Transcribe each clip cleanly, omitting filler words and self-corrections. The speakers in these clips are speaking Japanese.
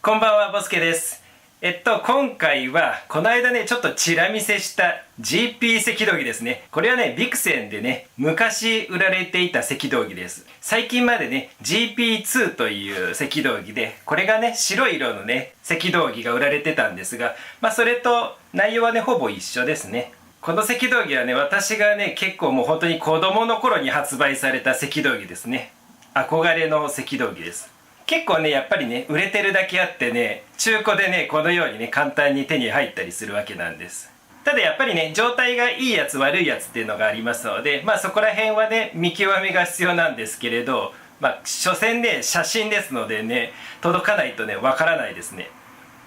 こんばんは、ボスケです。今回はこの間ねちょっとチラ見せした GP 赤道儀ですね。これはねビクセンでね昔売られていた赤道儀です。最近までね GP2 という赤道儀で、これがね白い色のね赤道儀が売られてたんですが、それと内容はねほぼ一緒ですね。この赤道儀はね、私がね結構もう本当に子供の頃に発売された赤道儀ですね。憧れの赤道儀です。結構ねやっぱりね売れてるだけあってね、中古でねこのようにね簡単に手に入ったりするわけなんです。ただやっぱりね状態がいいやつ悪いやつっていうのがありますので、そこら辺はね見極めが必要なんですけれど、所詮ね写真ですのでね届かないとねわからないですね。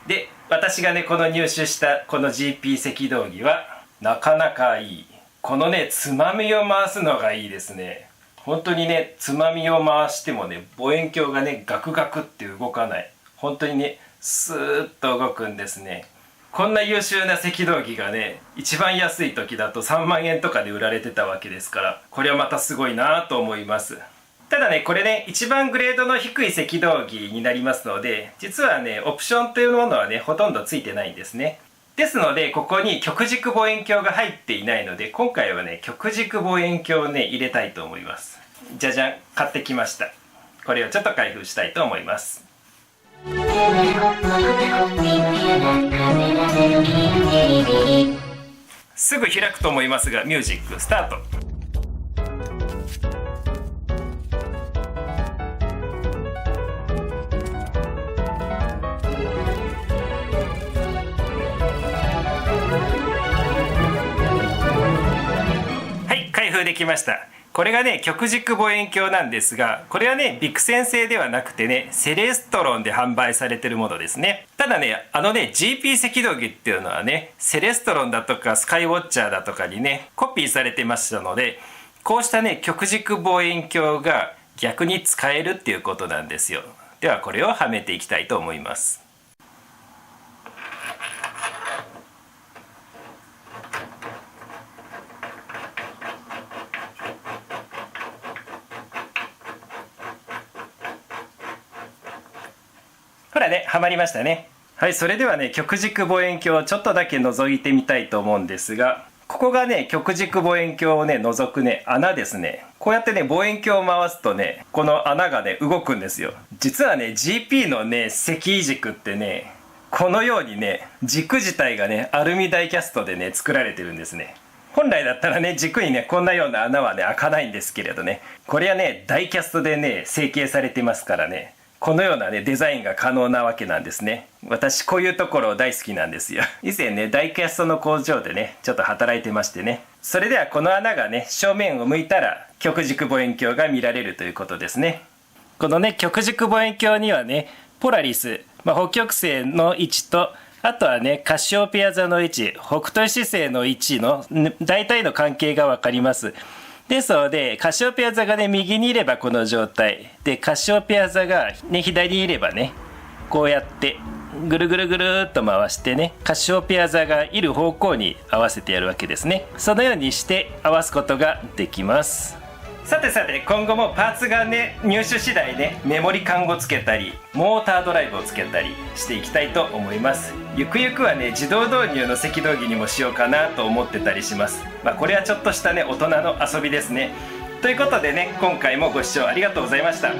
で、私がねこの入手したこの GP 赤道儀はなかなかいい。このねつまみを回すのがいいですね。本当にねつまみを回してもね望遠鏡がねガクガクって動かない。本当にねスーッと動くんですね。こんな優秀な赤道儀がね一番安い時だと3万円とかで売られてたわけですから、これはまたすごいなと思います。ただねこれね一番グレードの低い赤道儀になりますので、実はねオプションというものはねほとんどついてないんですね。ですのでここに極軸望遠鏡が入っていないので、今回はね極軸望遠鏡をね入れたいと思います。じゃじゃん、買ってきました。これをちょっと開封したいと思います。すぐ開くと思いますが、ミュージックスタート。はい、開封できました。これがね極軸望遠鏡なんですが、これはねビクセン製ではなくてねセレストロンで販売されてるものですね。ただねGP 赤道儀っていうのはねセレストロンだとかスカイウォッチャーだとかにねコピーされてましたので、こうしたね極軸望遠鏡が逆に使えるっていうことなんですよ。ではこれをはめていきたいと思います。ほらね、はまりましたね。はい、それではね極軸望遠鏡をちょっとだけ覗いてみたいと思うんですが、ここがね極軸望遠鏡をね覗くね穴ですね。こうやってね望遠鏡を回すとねこの穴がね動くんですよ。実はね GP のね赤軸ってねこのようにね軸自体がねアルミダイキャストでね作られてるんですね。本来だったらね軸にねこんなような穴はね開かないんですけれどね、これはねダイキャストでね成形されてますからね、このようなねデザインが可能なわけなんですね。私こういうところ大好きなんですよ。以前ねダイキャストの工場でねちょっと働いてましてね。それではこの穴がね正面を向いたら極軸望遠鏡が見られるということですね。このね極軸望遠鏡にはねポラリス、北極星の位置と、あとはねカシオペア座の位置、北斗七星の位置の大体の関係が分かります。ですのでカシオペア座がね右にいればこの状態で、カシオペア座がね左にいればねこうやってぐるぐるぐるっと回してねカシオペア座がいる方向に合わせてやるわけですね。そのようにして合わすことができます。さてさて、今後もパーツがね入手次第ねメモリ缶をつけたりモータードライブをつけたりしていきたいと思います。ゆくゆくはね自動導入の赤道儀にもしようかなと思ってたりします。これはちょっとしたね大人の遊びですね。ということでね今回もご視聴ありがとうございました。